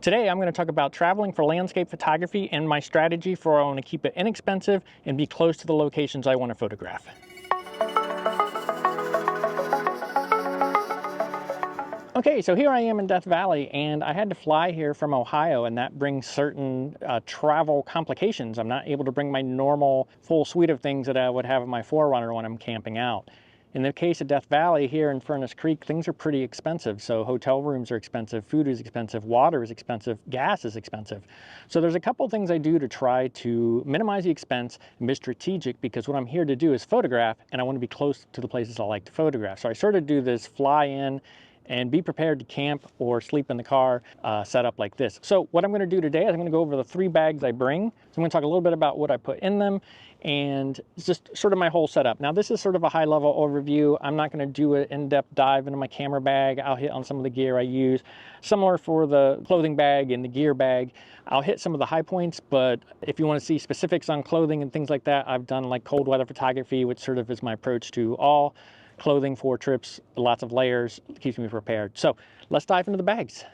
Today I'm going to talk about traveling for landscape photography and my strategy for I want to keep it inexpensive and be close to the locations I want to photograph. Okay, so here I am in Death Valley, and I had to fly here from Ohio, and that brings certain travel complications. I'm not able to bring my normal full suite of things that I would have in my 4Runner when I'm camping out. In the case of Death Valley here in Furnace Creek, things are pretty expensive. So hotel rooms are expensive, food is expensive, water is expensive, gas is expensive. So there's a couple things I do to try to minimize the expense and be strategic, because what I'm here to do is photograph, and I want to be close to the places I like to photograph. So I sort of do this fly in and be prepared to camp or sleep in the car setup like this. So what I'm going to do today is I'm going to go over the 3 bags I bring. So I'm going to talk a little bit about what I put in them, and it's just sort of my whole setup. Now this is sort of a high level overview. I'm not going to do an in-depth dive into my camera bag. I'll hit on some of the gear I use. Similar for the clothing bag and the gear bag. I'll hit some of the high points, but if you want to see specifics on clothing and things like that, I've done like cold weather photography, which sort of is my approach to all clothing for trips, lots of layers, keeps me prepared. So let's dive into the bags.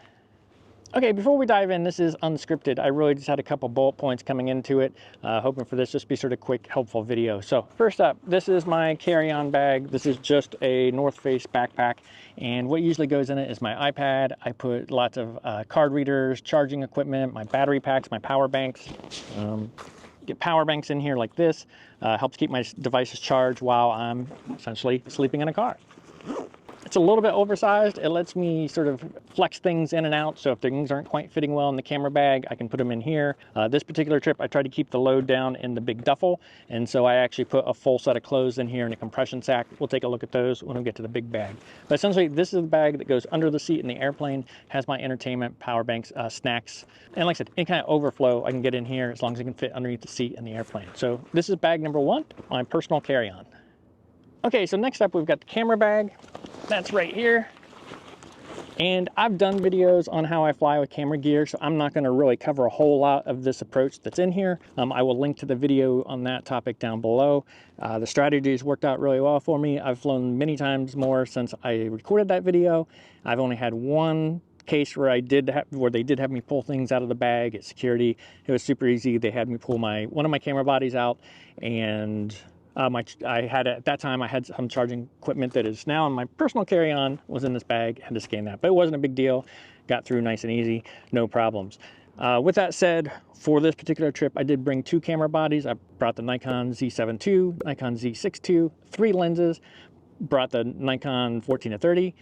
Okay, before we dive in, this is unscripted. I really just had a couple bullet points coming into it, hoping for this just to be sort of quick, helpful video. So first up, this is my carry-on bag. This is just a North Face backpack, and what usually goes in it is my iPad. I put lots of card readers, charging equipment, my battery packs, my power banks. Get power banks in here like this. Helps keep my devices charged while I'm essentially sleeping in a car. It's a little bit oversized. It lets me sort of flex things in and out. So if things aren't quite fitting well in the camera bag, I can put them in here. This particular trip, I tried to keep the load down in the big duffel. And so I actually put a full set of clothes in here in a compression sack. We'll take a look at those when we get to the big bag. But essentially, this is the bag that goes under the seat in the airplane, has my entertainment, power banks, snacks. And like I said, any kind of overflow I can get in here as long as it can fit underneath the seat in the airplane. So this is bag number 1, my personal carry-on. Okay, so next up we've got the camera bag. That's right here. And I've done videos on how I fly with camera gear, so I'm not going to really cover a whole lot of this approach that's in here. I will link to the video on that topic down below. The strategy has worked out really well for me. I've flown many times more since I recorded that video. I've only had one case where they did have me pull things out of the bag at security. It was super easy. They had me pull one of my camera bodies out, and at that time I had some charging equipment that is now in my personal carry-on, was in this bag, had to scan that, but it wasn't a big deal. Got through nice and easy, no problems. With that said, for this particular trip, I did bring 2 camera bodies. I brought the Nikon Z7 II, Nikon Z6 II, 3 lenses, brought the Nikon 14-30,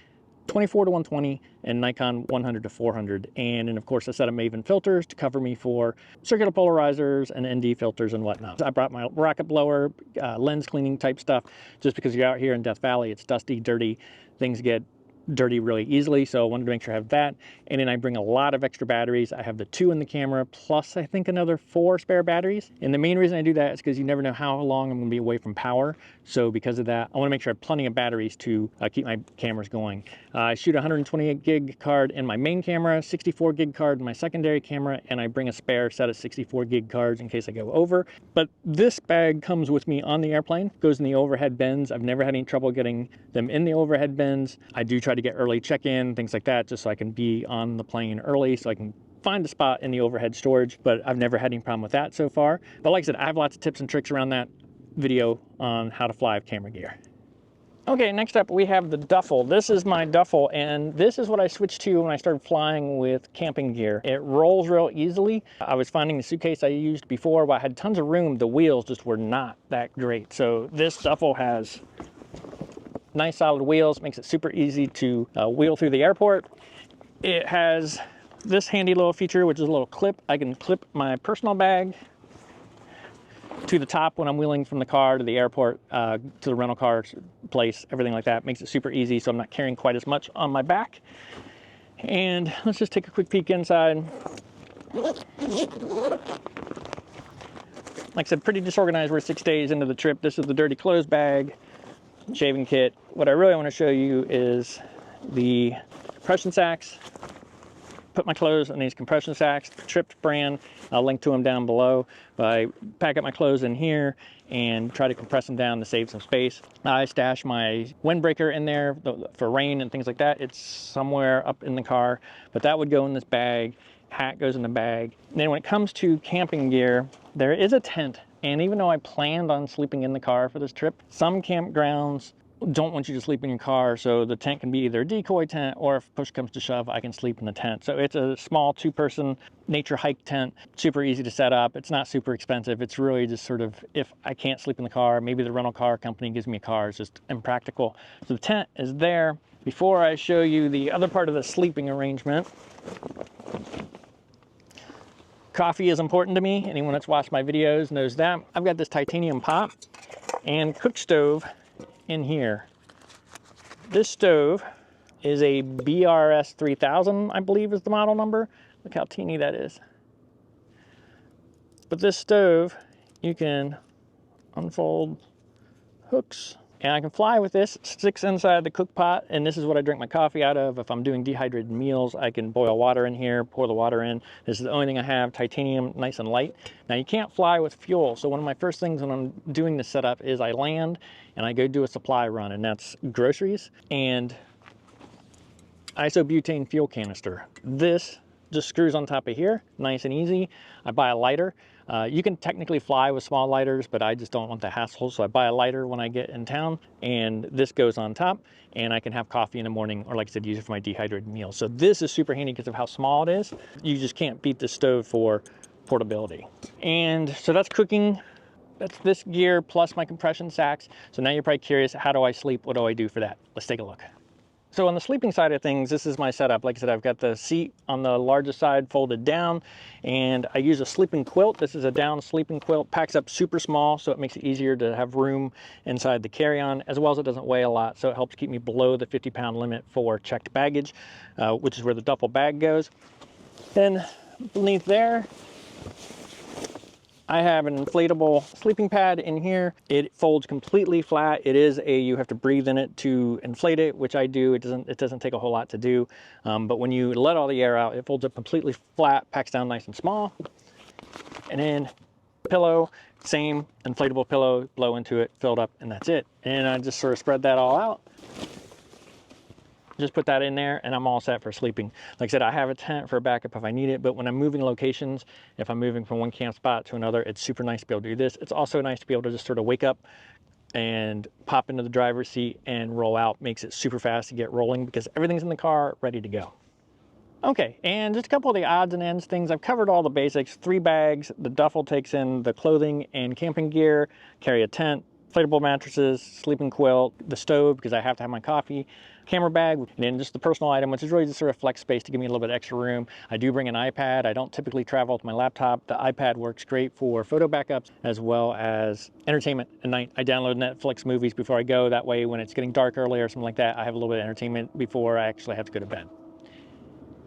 24-120, and Nikon 100-400, and then of course a set of Maven filters to cover me for circular polarizers and ND filters and whatnot. I brought my rocket blower, lens cleaning type stuff, just because you're out here in Death Valley, it's dusty, dirty, things get dirty really easily, so I wanted to make sure I have that. And then I bring a lot of extra batteries. I have the 2 in the camera, plus I think another 4 spare batteries. And the main reason I do that is because you never know how long I'm going to be away from power. So because of that, I want to make sure I have plenty of batteries to keep my cameras going. I shoot a 128 gig card in my main camera, 64 gig card in my secondary camera, and I bring a spare set of 64 gig cards in case I go over. But this bag comes with me on the airplane, goes in the overhead bins. I've never had any trouble getting them in the overhead bins. I do try to get early check-in, things like that, just so I can be on the plane early so I can find a spot in the overhead storage, but I've never had any problem with that so far. But like I said, I have lots of tips and tricks around that video on how to fly with camera gear. Okay, next up we have the duffel. This is my duffel, and this is what I switched to when I started flying with camping gear. It rolls real easily. I was finding the suitcase I used before, while I had tons of room, the wheels just were not that great. So this duffel has nice solid wheels, makes it super easy to wheel through the airport. It has this handy little feature, which is a little clip. I can clip my personal bag to the top when I'm wheeling from the car to the airport, to the rental car place, everything like that. Makes it super easy, so I'm not carrying quite as much on my back. And let's just take a quick peek inside. Like I said, pretty disorganized. We're 6 days into the trip. This is the dirty clothes bag, shaving kit. What I really want to show you is the compression sacks. Put my clothes in these compression sacks, Tripped brand. I'll link to them down below. But I pack up my clothes in here and try to compress them down to save some space. I stash my windbreaker in there for rain and things like that. It's somewhere up in the car, but that would go in this bag. hat goes in the bag. And then when it comes to camping gear, there is a tent. And even though I planned on sleeping in the car for this trip, some campgrounds don't want you to sleep in your car, so the tent can be either a decoy tent, or if push comes to shove, I can sleep in the tent. So it's a small 2-person nature hike tent, super easy to set up. It's not super expensive. It's really just sort of, if I can't sleep in the car, maybe the rental car company gives me a car. It's just impractical. So the tent is there. Before I show you the other part of the sleeping arrangement, coffee is important to me. Anyone that's watched my videos knows that. I've got this titanium pot and cook stove in here. This stove is a BRS 3000, I believe is the model number. Look how teeny that is. But this stove, you can unfold hooks, and I can fly with this. Sticks inside the cook pot, and this is what I drink my coffee out of. If I'm doing dehydrated meals, I can boil water in here, pour the water in. This is the only thing I have, titanium, nice and light. Now you can't fly with fuel, so one of my first things when I'm doing this setup is I land and I go do a supply run, and that's groceries and isobutane fuel canister. This just screws on top of here, nice and easy. I buy a lighter. You can technically fly with small lighters, but I just don't want the hassle, so I buy a lighter when I get in town, and this goes on top, and I can have coffee in the morning, or like I said, use it for my dehydrated meals. So this is super handy because of how small it is. You just can't beat this stove for portability. And so that's cooking. That's this gear plus my compression sacks. So now you're probably curious, how do I sleep? What do I do for that? Let's take a look. So on the sleeping side of things, this is my setup. Like I said, I've got the seat on the largest side folded down, and I use a sleeping quilt. This is a down sleeping quilt, packs up super small, so it makes it easier to have room inside the carry-on, as well as it doesn't weigh a lot, so it helps keep me below the 50-pound limit for checked baggage, which is where the duffel bag goes. Then beneath there, I have an inflatable sleeping pad in here. It folds completely flat. It is you have to breathe in it to inflate it, which I do. It doesn't take a whole lot to do. But when you let all the air out, it folds up completely flat, packs down nice and small. And then pillow, same inflatable pillow, blow into it, filled up, and that's it. And I just sort of spread that all out. Just put that in there and I'm all set for sleeping. Like I said, I have a tent for a backup if I need it, but when I'm moving locations, if I'm moving from one camp spot to another, it's super nice to be able to do this. It's also nice to be able to just sort of wake up and pop into the driver's seat and roll out. Makes it super fast to get rolling because everything's in the car ready to go. Okay, and just a couple of the odds and ends things. I've covered all the basics. 3 bags, the duffel takes in the clothing and camping gear, carry a tent, inflatable mattresses, sleeping quilt, the stove because I have to have my coffee, camera bag, and then just the personal item, which is really just sort of flex space to give me a little bit extra room. I do bring an iPad. I don't typically travel with my laptop. The iPad works great for photo backups as well as entertainment at night. I download Netflix movies before I go. That way when it's getting dark early or something like that, I have a little bit of entertainment before I actually have to go to bed.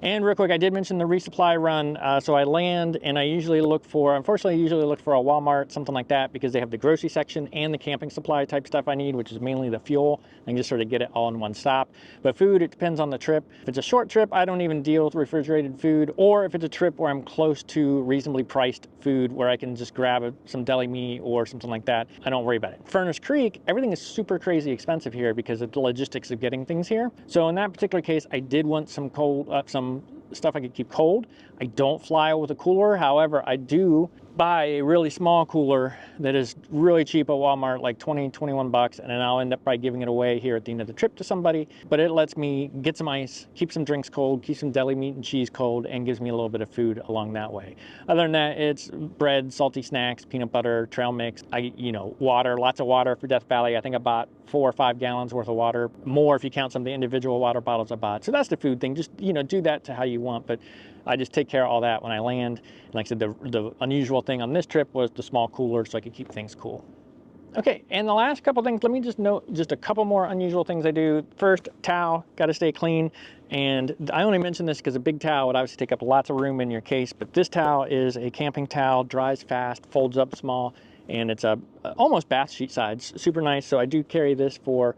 And real quick, I did mention the resupply run. So I land and I usually look for, unfortunately, I usually look for a Walmart, something like that, because they have the grocery section and the camping supply type stuff I need, which is mainly the fuel. I can just sort of get it all in one stop. But food, it depends on the trip. If it's a short trip, I don't even deal with refrigerated food. Or if it's a trip where I'm close to reasonably priced food where I can just grab some deli meat or something like that, I don't worry about it. Furnace Creek, everything is super crazy expensive here because of the logistics of getting things here. So in that particular case, I did want some some stuff I could keep cold. I don't fly with a cooler. However, I do buy a really small cooler that is really cheap at Walmart, like 20, 21 bucks, and then I'll end up by giving it away here at the end of the trip to somebody. But it lets me get some ice, keep some drinks cold, keep some deli meat and cheese cold, and gives me a little bit of food along that way. Other than that, it's bread, salty snacks, peanut butter, trail mix, water, lots of water for Death Valley. I think I bought 4 or 5 gallons worth of water, more if you count some of the individual water bottles I bought. So that's the food thing. Just, do that to how you want, but I just take care of all that when I land. And like I said, the unusual thing on this trip was the small cooler so I could keep things cool. Okay, and the last couple things, let me just note just a couple more unusual things I do. First, towel, got to stay clean. And I only mention this because a big towel would obviously take up lots of room in your case, but this towel is a camping towel, dries fast, folds up small, and it's almost bath sheet size, super nice. So I do carry this for,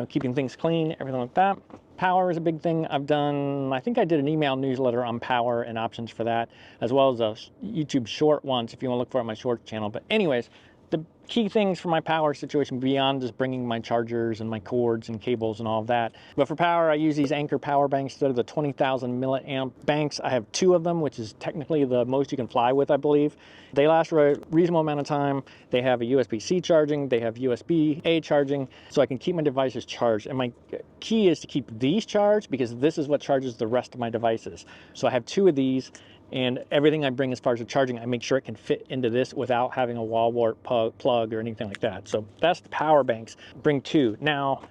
keeping things clean, everything like that. Power is a big thing I've done. I think I did an email newsletter on power and options for that, as well as a YouTube short once if you want to look for it on my shorts channel. But anyways, the key things for my power situation beyond just bringing my chargers and my cords and cables and all of that. But for power, I use these Anker power banks instead of the 20,000 milliamp banks. I have 2 of them, which is technically the most you can fly with, I believe. They last for a reasonable amount of time. They have a USB-C charging, they have USB-A charging, so I can keep my devices charged. And my key is to keep these charged because this is what charges the rest of my devices. So I have 2 of these, and everything I bring as far as the charging, I make sure it can fit into this without having a wall wart plug or anything like that. So that's the power banks. Bring 2. Now,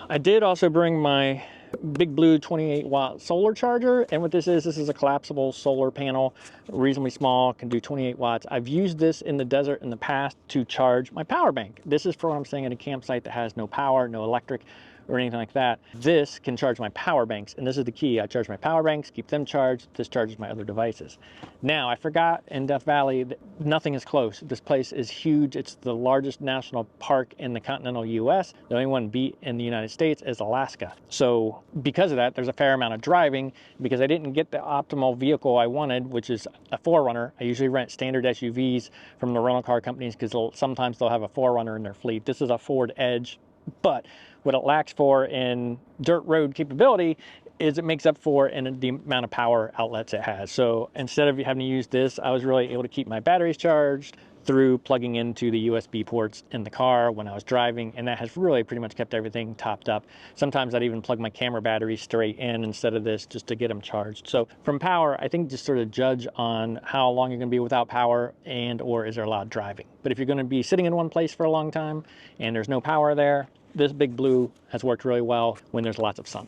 I did also bring my Big Blue 28-watt solar charger, and what this is a collapsible solar panel, reasonably small, can do 28 watts. I've used this in the desert in the past to charge my power bank. This is for when I'm staying at a campsite that has no power, no electric, or anything like that. This can charge my power banks, and this is the key. I charge my power banks, keep them charged. This charges my other devices. Now, I forgot in Death Valley, nothing is close. This place is huge. It's the largest national park in the continental US. The only one beat in the United States is Alaska. So because of that, there's a fair amount of driving. Because I didn't get the optimal vehicle I wanted, which is a 4Runner. I usually rent standard SUVs from the rental car companies because sometimes they'll have a 4Runner in their fleet. This is a Ford Edge, but what it lacks for in dirt road capability is it makes up for in the amount of power outlets it has. So instead of having to use this, I was really able to keep my batteries charged through plugging into the USB ports in the car when I was driving, and that has really pretty much kept everything topped up. Sometimes I'd even plug my camera batteries straight in instead of this just to get them charged. So from power, I think just sort of judge on how long you're going to be without power and or is there a lot of driving. But if you're going to be sitting in one place for a long time and there's no power there, this Big Blue has worked really well when there's lots of sun.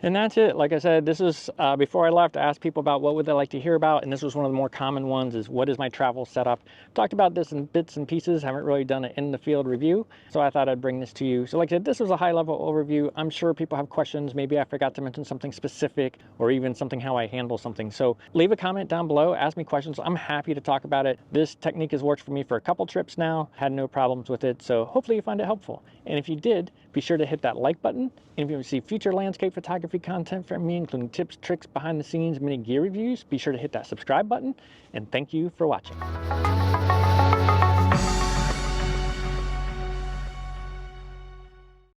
And that's it. Like I said, this is before I left, I asked people about what would they like to hear about, and this was one of the more common ones, is what is my travel setup. Talked about this in bits and pieces, haven't really done an in the field review, so I thought I'd bring this to you. So like I said, this was a high level overview. I'm sure people have questions. Maybe I forgot to mention something specific or even something how I handle something. So leave a comment down below, ask me questions. I'm happy to talk about it. This technique has worked for me for a couple trips now, had no problems with it, so hopefully you find it helpful. And if you did, be sure to hit that like button. And if you want to see future landscape photography content from me, including tips, tricks, behind the scenes, mini gear reviews, be sure to hit that subscribe button. And thank you for watching.